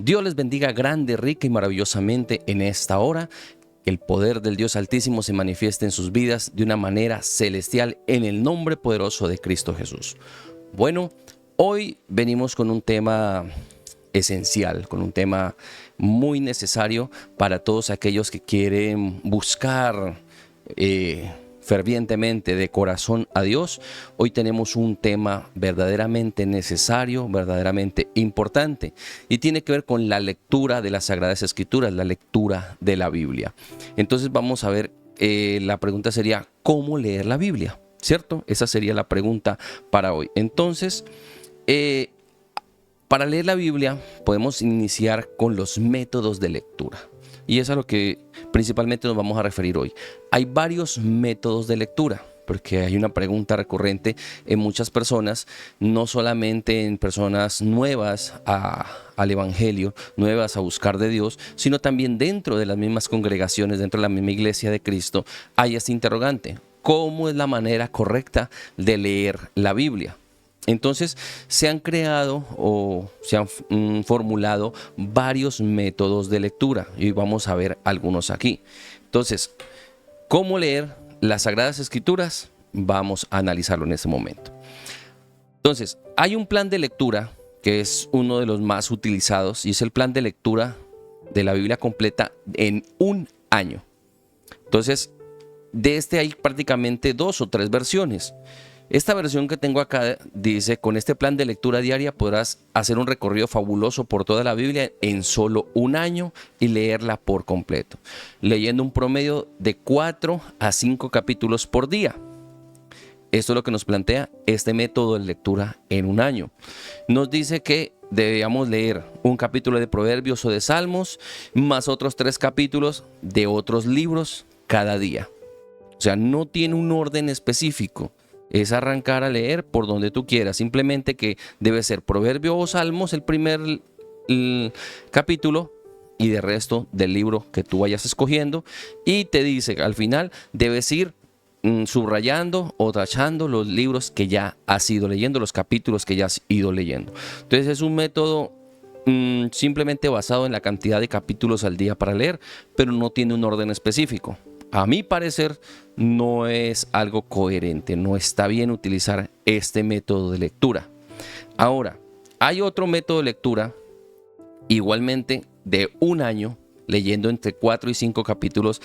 Dios les bendiga grande, rica y maravillosamente en esta hora. Que el poder del Dios Altísimo se manifieste en sus vidas de una manera celestial en el nombre poderoso de Cristo Jesús. Bueno, hoy venimos con un tema esencial, con un tema muy necesario para todos aquellos que quieren buscar fervientemente de corazón a Dios. Hoy tenemos un tema verdaderamente necesario, verdaderamente importante, y tiene que ver con la lectura de las Sagradas Escrituras, la lectura de la Biblia. Entonces vamos a ver, la pregunta sería, ¿cómo leer la Biblia? ¿Cierto? Esa sería la pregunta para hoy. Entonces, para leer la Biblia podemos iniciar con los métodos de lectura. Y es a lo que principalmente nos vamos a referir hoy. Hay varios métodos de lectura, porque hay una pregunta recurrente en muchas personas, no solamente en personas nuevas al Evangelio, nuevas a buscar de Dios, sino también dentro de las mismas congregaciones, dentro de la misma iglesia de Cristo, hay este interrogante: ¿cómo es la manera correcta de leer la Biblia? Entonces se han creado o se han formulado varios métodos de lectura y vamos a ver algunos aquí. Entonces, ¿cómo leer las Sagradas Escrituras? Vamos a analizarlo en este momento. Entonces, hay un plan de lectura que es uno de los más utilizados y es el plan de lectura de la Biblia completa en un año. Entonces, de este hay prácticamente 2 o 3 versiones. Esta versión que tengo acá dice: con este plan de lectura diaria podrás hacer un recorrido fabuloso por toda la Biblia en solo un año y leerla por completo, leyendo un promedio de 4 a 5 capítulos por día. Esto es lo que nos plantea este método de lectura en un año. Nos dice que debíamos leer un capítulo de Proverbios o de Salmos, más otros 3 capítulos de otros libros cada día. O sea, no tiene un orden específico. Es arrancar a leer por donde tú quieras, simplemente que debe ser Proverbio o Salmos el primer capítulo y de resto del libro que tú vayas escogiendo, y te dice al final debes ir subrayando o tachando los libros que ya has ido leyendo, los capítulos que ya has ido leyendo. Entonces es un método simplemente basado en la cantidad de capítulos al día para leer, pero no tiene un orden específico. A mi parecer no es algo coherente, no está bien utilizar este método de lectura. Ahora, hay otro método de lectura, igualmente de un año, leyendo entre 4 y 5 capítulos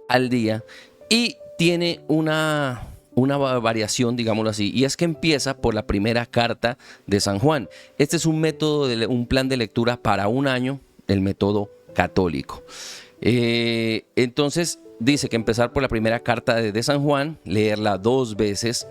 al día, y tiene una variación, digámoslo así, y es que empieza por la primera carta de San Juan. Este es un método, un plan de lectura para un año, el método católico. Entonces dice que empezar por la primera carta de San Juan, leerla 2 veces,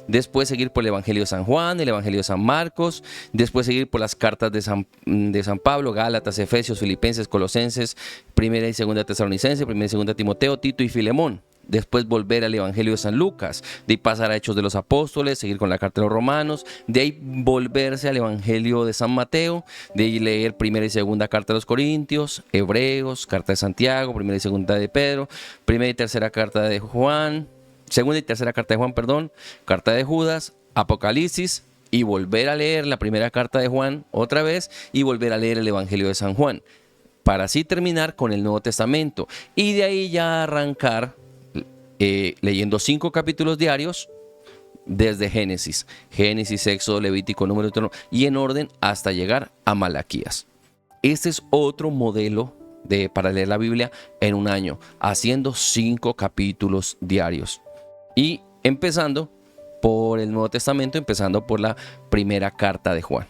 después seguir por el Evangelio de San Juan, el Evangelio de San Marcos, después seguir por las cartas de San Pablo, Gálatas, Efesios, Filipenses, Colosenses, Primera y Segunda Tesalonicenses, Primera y Segunda Timoteo, Tito y Filemón. Después volver al Evangelio de San Lucas, de ahí pasar a Hechos de los Apóstoles, seguir con la carta de los Romanos, de ahí volverse al Evangelio de San Mateo, de ahí leer primera y segunda carta de los Corintios, Hebreos, carta de Santiago, primera y segunda de Pedro, primera y tercera carta de Juan, segunda y tercera carta de Juan, perdón, carta de Judas, Apocalipsis, y volver a leer la primera carta de Juan otra vez y volver a leer el Evangelio de San Juan, para así terminar con el Nuevo Testamento y de ahí ya arrancar leyendo 5 capítulos diarios desde Génesis, Éxodo, Levítico, Número, Deuteronomio, y en orden hasta llegar a Malaquías. Este es otro modelo para leer la Biblia en un año, haciendo 5 capítulos diarios y empezando por el Nuevo Testamento, empezando por la primera carta de Juan.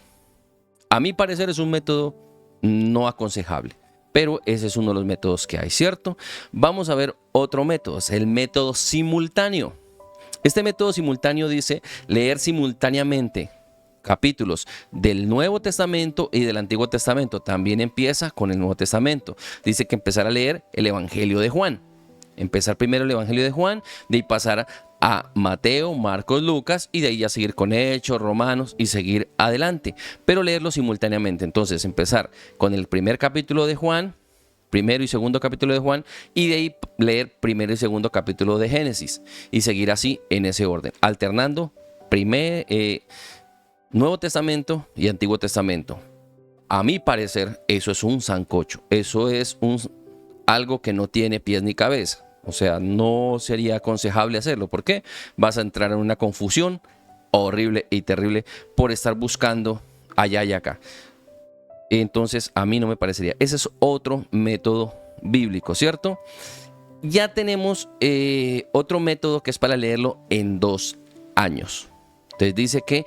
A mi parecer es un método no aconsejable, pero ese es uno de los métodos que hay, ¿cierto? Vamos a ver otro método, es el método simultáneo. Este método simultáneo dice leer simultáneamente capítulos del Nuevo Testamento y del Antiguo Testamento. También empieza con el Nuevo Testamento. Dice que empezar a leer el Evangelio de Juan. Empezar primero el Evangelio de Juan, de ahí pasar a Mateo, Marcos, Lucas, y de ahí ya seguir con Hechos, Romanos y seguir adelante, pero leerlo simultáneamente. Entonces empezar con el primer capítulo de Juan, primero y segundo capítulo de Juan, y de ahí leer primero y segundo capítulo de Génesis y seguir así en ese orden, alternando Nuevo Testamento y Antiguo Testamento. a mi parecer, eso es un sancocho. Eso es algo que no tiene pies ni cabeza. O sea, no sería aconsejable hacerlo. ¿Por qué? Vas a entrar en una confusión horrible y terrible por estar buscando allá y acá. Entonces, a mí no me parecería. Ese es otro método bíblico, ¿cierto? Ya tenemos otro método que es para leerlo en 2 años. Entonces dice que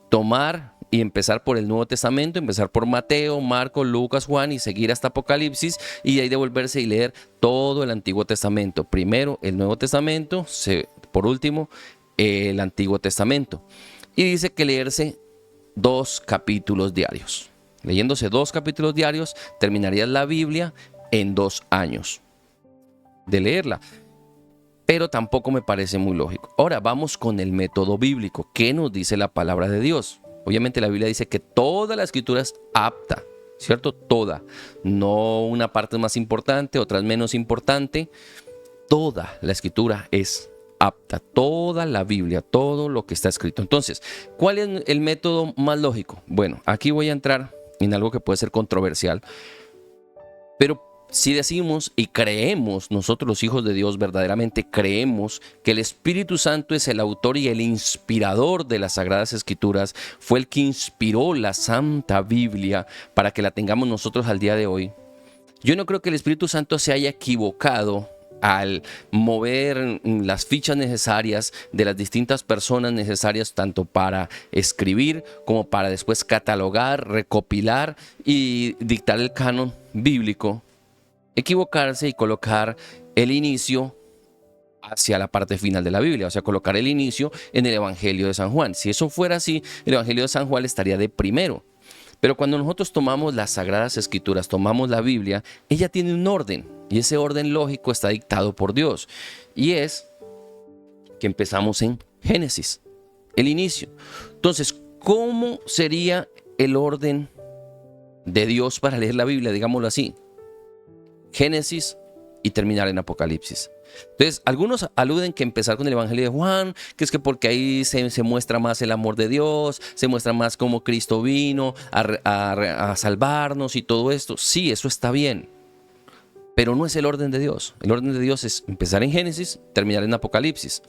tomar y empezar por el Nuevo Testamento, empezar por Mateo, Marcos, Lucas, Juan y seguir hasta Apocalipsis, y de ahí devolverse y leer todo el Antiguo Testamento. Primero el Nuevo Testamento, por último el Antiguo Testamento. Y dice que leerse 2 capítulos diarios. Leyéndose 2 capítulos diarios, terminarías la Biblia en 2 años de leerla. Pero tampoco me parece muy lógico. Ahora vamos con el método bíblico. ¿Qué nos dice la palabra de Dios? Obviamente la Biblia dice que toda la escritura es apta, ¿cierto? Toda. No una parte más importante, otra menos importante. Toda la escritura es apta. Toda la Biblia, todo lo que está escrito. Entonces, ¿cuál es el método más lógico? Bueno, aquí voy a entrar en algo que puede ser controversial. Pero si decimos y creemos, nosotros los hijos de Dios verdaderamente creemos que el Espíritu Santo es el autor y el inspirador de las Sagradas Escrituras, fue el que inspiró la Santa Biblia para que la tengamos nosotros al día de hoy. Yo no creo que el Espíritu Santo se haya equivocado al mover las fichas necesarias de las distintas personas necesarias tanto para escribir como para después catalogar, recopilar y dictar el canon bíblico. Equivocarse y colocar el inicio hacia la parte final de la Biblia, o sea, colocar el inicio en el Evangelio de San Juan. Si eso fuera así, el Evangelio de San Juan estaría de primero. Pero cuando nosotros tomamos las Sagradas Escrituras, tomamos la Biblia, ella tiene un orden, y ese orden lógico está dictado por Dios. Y es que empezamos en Génesis, el inicio. Entonces, ¿cómo sería el orden de Dios para leer la Biblia? Digámoslo así. Génesis y terminar en Apocalipsis. Entonces, algunos aluden que empezar con el Evangelio de Juan, que es que porque ahí se muestra más el amor de Dios, se muestra más cómo Cristo vino a salvarnos y todo esto. Sí, eso está bien, pero no es el orden de Dios. El orden de Dios es empezar en Génesis, terminar en Apocalipsis.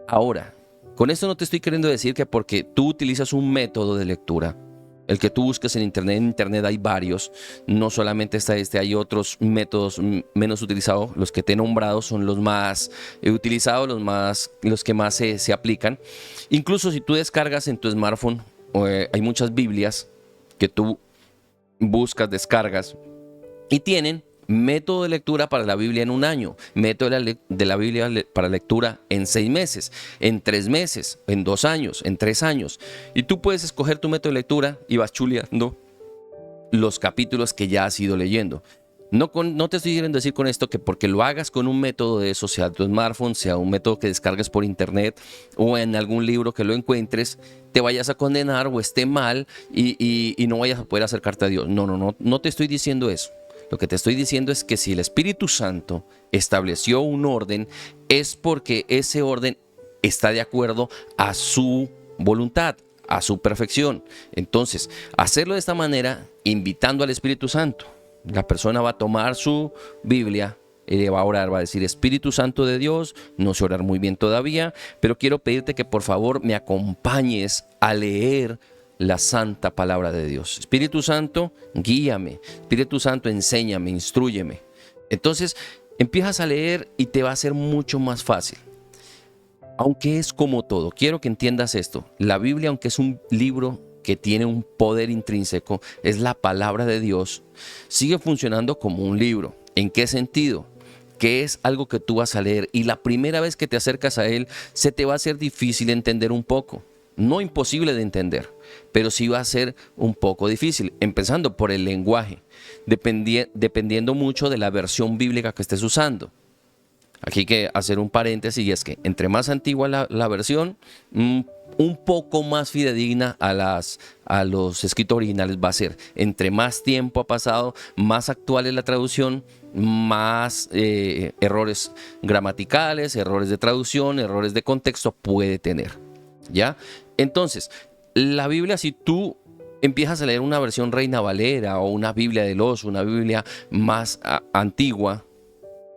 Ahora, con esto no te estoy queriendo decir que porque tú utilizas un método de lectura, el que tú busques en internet hay varios, no solamente está hay otros métodos menos utilizados, los que te he nombrado son los más utilizados, los que más se aplican. Incluso si tú descargas en tu smartphone, hay muchas Biblias que tú buscas, descargas y tienen método de lectura para la Biblia en 1 año, método de la Biblia para lectura en 6 meses, en 3 meses, en 2 años, en 3 años. Y tú puedes escoger tu método de lectura y vas chuleando los capítulos que ya has ido leyendo. No te estoy queriendo decir con esto que porque lo hagas con un método de eso, sea tu smartphone, sea un método que descargues por internet o en algún libro que lo encuentres, te vayas a condenar o esté mal y no vayas a poder acercarte a Dios. No te estoy diciendo eso. Lo que te estoy diciendo es que si el Espíritu Santo estableció un orden, es porque ese orden está de acuerdo a su voluntad, a su perfección. Entonces, hacerlo de esta manera, invitando al Espíritu Santo. La persona va a tomar su Biblia y le va a orar, va a decir: Espíritu Santo de Dios, no sé orar muy bien todavía, pero quiero pedirte que por favor me acompañes a leer la santa palabra de Dios. Espíritu Santo, guíame. Espíritu Santo, enséñame, instrúyeme. Entonces empiezas a leer y te va a ser mucho más fácil. Aunque es como todo, quiero que entiendas esto. La Biblia, aunque es un libro que tiene un poder intrínseco, es la palabra de Dios, sigue funcionando como un libro. ¿En qué sentido? Que es algo que tú vas a leer y la primera vez que te acercas a él, se te va a hacer difícil entender un poco. No imposible de entender, pero sí va a ser un poco difícil, empezando por el lenguaje, dependiendo mucho de la versión bíblica que estés usando. Aquí hay que hacer un paréntesis y es que entre más antigua la versión, un poco más fidedigna a los escritos originales va a ser. Entre más tiempo ha pasado, más actual es la traducción, más errores gramaticales, errores de traducción, errores de contexto puede tener. ¿Ya? Entonces, la Biblia, si tú empiezas a leer una versión Reina Valera o una Biblia del Oso, una Biblia más antigua,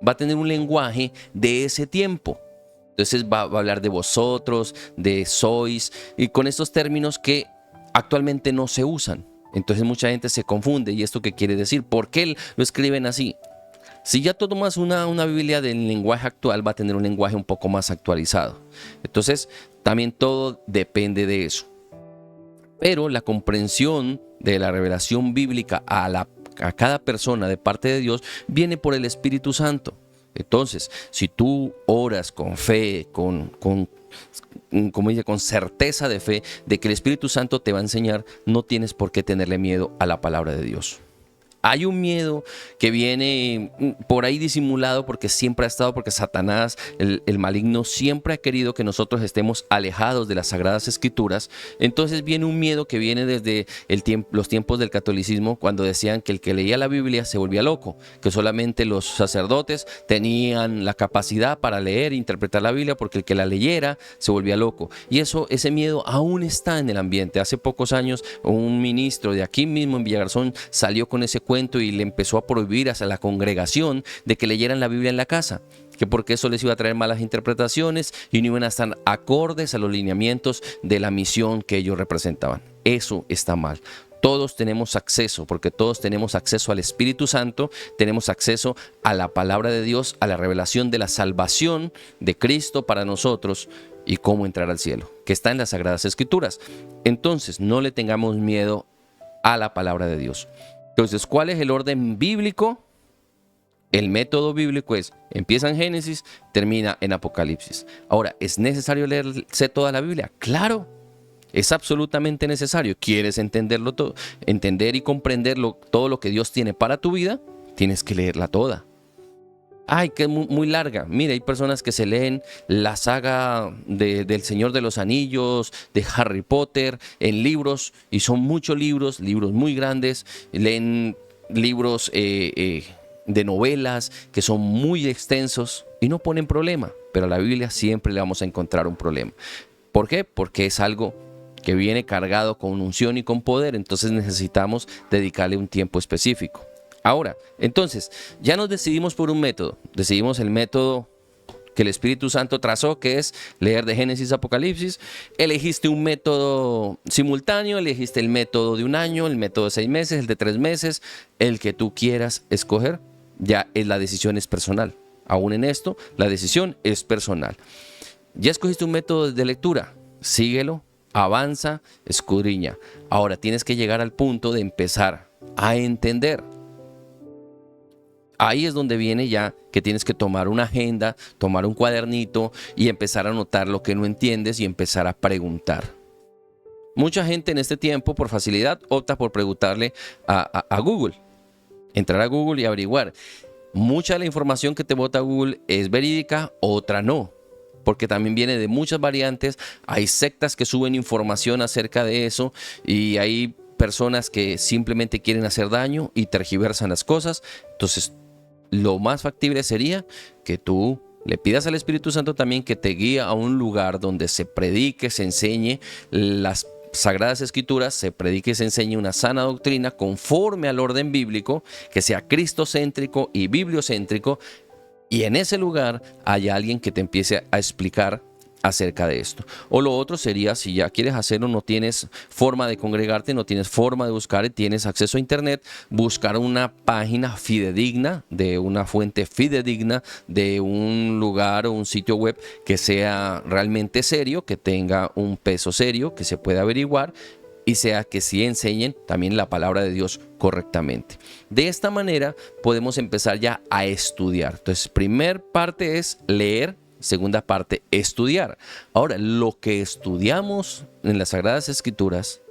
va a tener un lenguaje de ese tiempo. Entonces va a hablar de vosotros, de sois, y con estos términos que actualmente no se usan. Entonces mucha gente se confunde. ¿Y esto qué quiere decir? ¿Por qué lo escriben así? Si ya tú tomas una Biblia del lenguaje actual, va a tener un lenguaje un poco más actualizado. Entonces también todo depende de eso. Pero la comprensión de la revelación bíblica a cada persona de parte de Dios viene por el Espíritu Santo. Entonces, si tú oras con fe, con certeza de fe de que el Espíritu Santo te va a enseñar, no tienes por qué tenerle miedo a la palabra de Dios. Hay un miedo que viene por ahí disimulado porque siempre ha estado, porque Satanás, el maligno, siempre ha querido que nosotros estemos alejados de las Sagradas Escrituras. Entonces viene un miedo que viene desde los tiempos del catolicismo, cuando decían que el que leía la Biblia se volvía loco, que solamente los sacerdotes tenían la capacidad para leer e interpretar la Biblia, porque el que la leyera se volvía loco. Y ese miedo aún está en el ambiente. Hace pocos años un ministro de aquí mismo en Villagarzón salió con ese cuento y le empezó a prohibir a la congregación de que leyeran la Biblia en la casa, que porque eso les iba a traer malas interpretaciones y no iban a estar acordes a los lineamientos de la misión que ellos representaban. Eso está mal. Todos tenemos acceso, porque todos tenemos acceso al Espíritu Santo, tenemos acceso a la palabra de Dios, a la revelación de la salvación de Cristo para nosotros y cómo entrar al cielo, que está en las Sagradas Escrituras. Entonces, no le tengamos miedo a la palabra de Dios. Entonces, ¿cuál es el orden bíblico? El método bíblico es, empieza en Génesis, termina en Apocalipsis. Ahora, ¿es necesario leerse toda la Biblia? Claro, es absolutamente necesario. ¿Quieres entenderlo todo? Entender y comprenderlo, todo lo que Dios tiene para tu vida, tienes que leerla toda. Ay, que es muy larga. Mira, hay personas que se leen la saga del Señor de los Anillos, de Harry Potter, en libros, y son muchos libros muy grandes. Leen libros de novelas que son muy extensos y no ponen problema, pero a la Biblia siempre le vamos a encontrar un problema. ¿Por qué? Porque es algo que viene cargado con unción y con poder, entonces necesitamos dedicarle un tiempo específico. Ahora, entonces, ya nos decidimos por un método. Decidimos el método que el Espíritu Santo trazó, que es leer de Génesis a Apocalipsis. Elegiste un método simultáneo, elegiste el método de un año, el método de 6 meses, el de 3 meses, el que tú quieras escoger. Ya la decisión es personal. Aún en esto, la decisión es personal. Ya escogiste un método de lectura, síguelo, avanza, escudriña. Ahora tienes que llegar al punto de empezar a entender. Ahí es donde viene ya que tienes que tomar una agenda, tomar un cuadernito y empezar a anotar lo que no entiendes y empezar a preguntar. Mucha gente en este tiempo, por facilidad, opta por preguntarle a Google. Entrar a Google y averiguar. Mucha de la información que te bota Google es verídica, otra no. Porque también viene de muchas variantes. Hay sectas que suben información acerca de eso y hay personas que simplemente quieren hacer daño y tergiversan las cosas. Entonces, lo más factible sería que tú le pidas al Espíritu Santo también que te guíe a un lugar donde se predique, se enseñe las Sagradas Escrituras, se predique y se enseñe una sana doctrina conforme al orden bíblico, que sea cristocéntrico y bibliocéntrico, y en ese lugar haya alguien que te empiece a explicar acerca de esto. O lo otro sería, si ya quieres hacerlo, no tienes forma de congregarte, no tienes forma de buscar, tienes acceso a internet, buscar una página fidedigna, de una fuente fidedigna, de un lugar o un sitio web que sea realmente serio, que tenga un peso serio, que se pueda averiguar y sea que sí enseñen también la palabra de Dios correctamente. De esta manera podemos empezar ya a estudiar. Entonces, primer parte es leer. Segunda parte, estudiar. Ahora, lo que estudiamos en las Sagradas Escrituras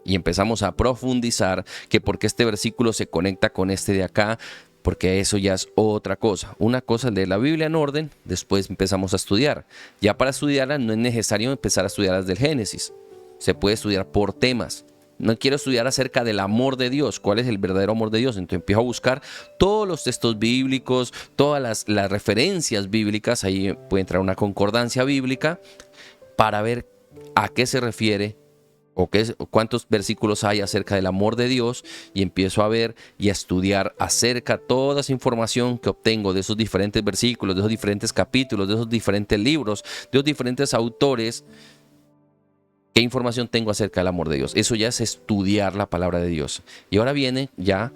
y empezamos a profundizar, que por qué este versículo se conecta con este de acá, porque eso ya es otra cosa. Una cosa es leer la Biblia en orden, después empezamos a estudiar. Ya para estudiarla no es necesario empezar a estudiar las del Génesis. Se puede estudiar por temas. No quiero estudiar acerca del amor de Dios, cuál es el verdadero amor de Dios. Entonces empiezo a buscar todos los textos bíblicos, todas las referencias bíblicas, ahí puede entrar una concordancia bíblica para ver a qué se refiere cuántos versículos hay acerca del amor de Dios, y empiezo a ver y a estudiar acerca de toda esa información que obtengo de esos diferentes versículos, de esos diferentes capítulos, de esos diferentes libros, de los diferentes autores. ¿Qué información tengo acerca del amor de Dios? Eso ya es estudiar la palabra de Dios. Y ahora viene ya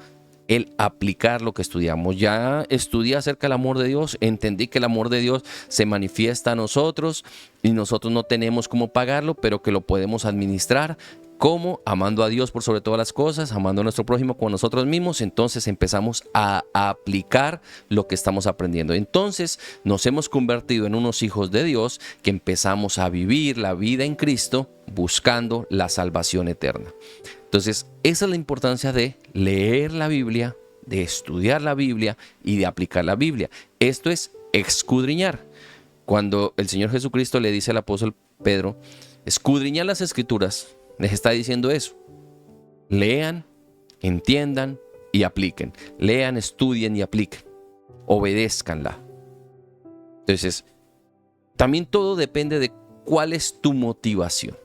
el aplicar lo que estudiamos. Ya estudié acerca del amor de Dios, entendí que el amor de Dios se manifiesta a nosotros y nosotros no tenemos cómo pagarlo, pero que lo podemos administrar. ¿Cómo? Amando a Dios por sobre todas las cosas, amando a nuestro prójimo como a nosotros mismos. Entonces empezamos a aplicar lo que estamos aprendiendo. Entonces nos hemos convertido en unos hijos de Dios que empezamos a vivir la vida en Cristo buscando la salvación eterna. Entonces, esa es la importancia de leer la Biblia, de estudiar la Biblia y de aplicar la Biblia. Esto es escudriñar. Cuando el Señor Jesucristo le dice al apóstol Pedro, escudriñar las Escrituras, les está diciendo eso. Lean, entiendan y apliquen. Lean, estudien y apliquen. Obedézcanla. Entonces, también todo depende de cuál es tu motivación.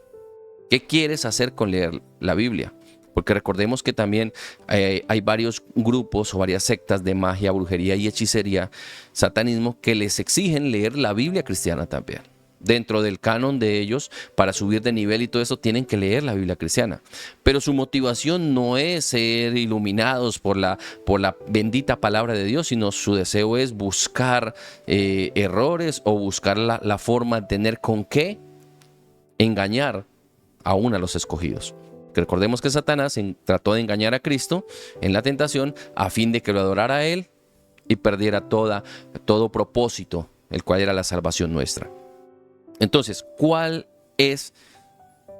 ¿Qué quieres hacer con leer la Biblia? Porque recordemos que también hay varios grupos o varias sectas de magia, brujería y hechicería, satanismo, que les exigen leer la Biblia cristiana también. Dentro del canon de ellos, para subir de nivel y todo eso, tienen que leer la Biblia cristiana. Pero su motivación no es ser iluminados por la bendita palabra de Dios, sino su deseo es buscar errores o buscar la forma de tener con qué engañar aún a los escogidos. Recordemos que Satanás trató de engañar a Cristo en la tentación a fin de que lo adorara a Él y perdiera todo propósito, el cual era la salvación nuestra. Entonces, ¿cuál es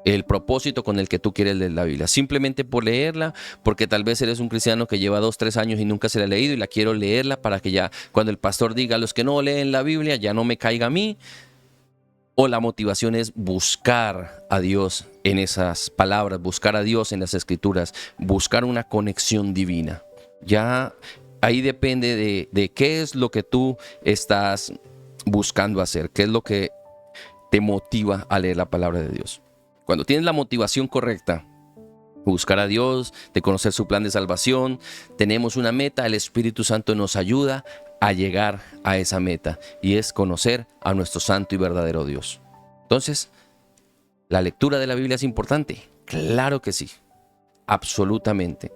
el propósito con el que tú quieres leer la Biblia? Simplemente por leerla, porque tal vez eres un cristiano que lleva 2, 3 años y nunca se la ha leído y la quiero leerla para que ya cuando el pastor diga a los que no leen la Biblia ya no me caiga a mí. O la motivación es buscar a Dios en esas palabras, buscar a Dios en las Escrituras, buscar una conexión divina. Ya ahí depende de qué es lo que tú estás buscando hacer, qué es lo que te motiva a leer la palabra de Dios. Cuando tienes la motivación correcta, buscar a Dios, de conocer su plan de salvación, tenemos una meta, el Espíritu Santo nos ayuda a llegar a esa meta, y es conocer a nuestro santo y verdadero Dios. Entonces, ¿la lectura de la Biblia es importante? Claro que sí, absolutamente.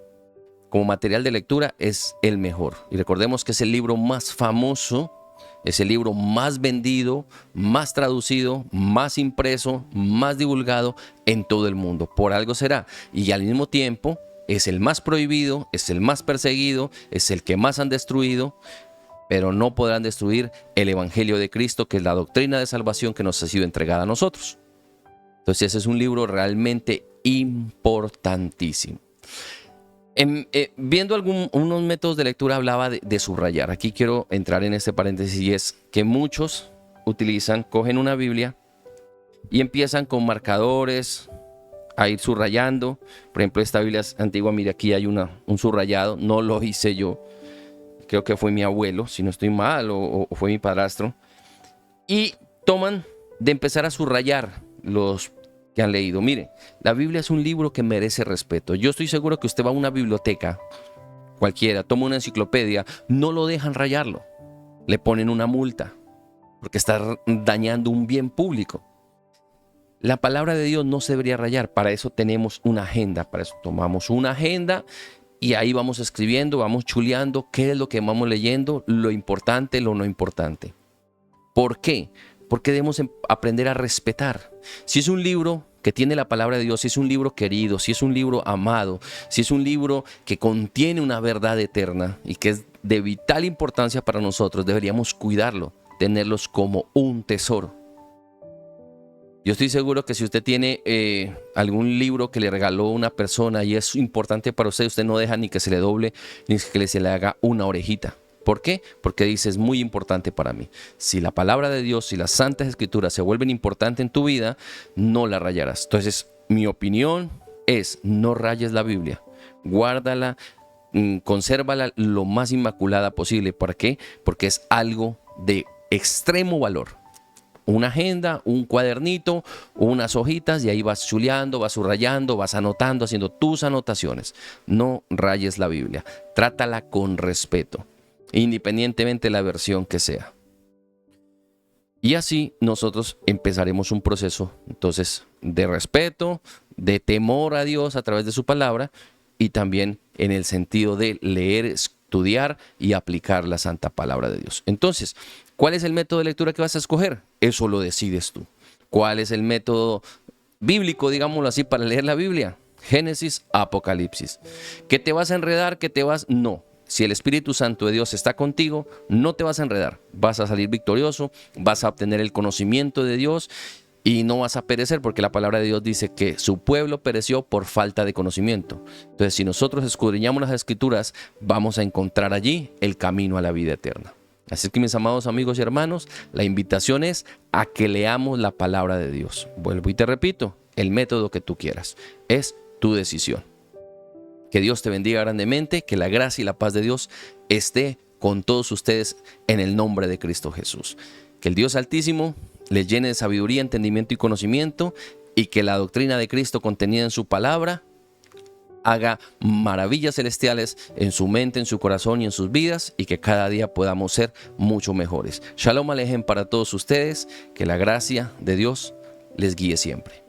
Como material de lectura es el mejor. Y recordemos que es el libro más famoso, es el libro más vendido, más traducido, más impreso, más divulgado en todo el mundo. Por algo será. Y al mismo tiempo es el más prohibido, es el más perseguido, es el que más han destruido, pero no podrán destruir el Evangelio de Cristo, que es la doctrina de salvación que nos ha sido entregada a nosotros. Entonces ese es un libro realmente importantísimo. Viendo unos métodos de lectura, hablaba de subrayar. Aquí quiero entrar en este paréntesis, y es que muchos cogen una Biblia y empiezan con marcadores a ir subrayando. Por ejemplo, esta Biblia es antigua, mire, aquí hay un subrayado, no lo hice yo. Creo que fue mi abuelo, si no estoy mal, o fue mi padrastro. Y toman de empezar a subrayar los que han leído. Mire, la Biblia es un libro que merece respeto. Yo estoy seguro que usted va a una biblioteca, cualquiera, toma una enciclopedia, no lo dejan rayarlo. Le ponen una multa, porque está dañando un bien público. La palabra de Dios no se debería rayar. Para eso tenemos una agenda, para eso tomamos una agenda y ahí vamos escribiendo, vamos chuleando qué es lo que vamos leyendo, lo importante, lo no importante. ¿Por qué? Porque debemos aprender a respetar. Si es un libro que tiene la palabra de Dios, si es un libro querido, si es un libro amado, si es un libro que contiene una verdad eterna y que es de vital importancia para nosotros, deberíamos cuidarlo, tenerlos como un tesoro. Yo estoy seguro que si usted tiene algún libro que le regaló una persona y es importante para usted, usted no deja ni que se le doble ni que se le haga una orejita. ¿Por qué? Porque dice, es muy importante para mí. Si la palabra de Dios, si las santas escrituras se vuelven importantes en tu vida, no la rayarás. Entonces, mi opinión es, no rayes la Biblia. Guárdala, consérvala lo más inmaculada posible. ¿Para qué? Porque es algo de extremo valor una agenda, un cuadernito, unas hojitas y ahí vas chuleando, vas subrayando, vas anotando, haciendo tus anotaciones. No rayes la Biblia, trátala con respeto, independientemente de la versión que sea. Y así nosotros empezaremos un proceso entonces de respeto, de temor a Dios a través de su palabra y también en el sentido de leer, estudiar y aplicar la santa palabra de Dios. Entonces, ¿cuál es el método de lectura que vas a escoger? Eso lo decides tú. ¿Cuál es el método bíblico, digámoslo así, para leer la Biblia? Génesis, Apocalipsis. ¿Que te vas a enredar? ¿Que te vas? No. Si el Espíritu Santo de Dios está contigo, no te vas a enredar. Vas a salir victorioso, vas a obtener el conocimiento de Dios y no vas a perecer, porque la palabra de Dios dice que su pueblo pereció por falta de conocimiento. Entonces, si nosotros escudriñamos las Escrituras, vamos a encontrar allí el camino a la vida eterna. Así que, mis amados amigos y hermanos, la invitación es a que leamos la palabra de Dios. Vuelvo y te repito, el método que tú quieras. Es tu decisión. Que Dios te bendiga grandemente, que la gracia y la paz de Dios esté con todos ustedes en el nombre de Cristo Jesús. Que el Dios Altísimo les llene de sabiduría, entendimiento y conocimiento, y que la doctrina de Cristo contenida en su palabra haga maravillas celestiales en su mente, en su corazón y en sus vidas, y que cada día podamos ser mucho mejores. Shalom Alejem para todos ustedes, que la gracia de Dios les guíe siempre.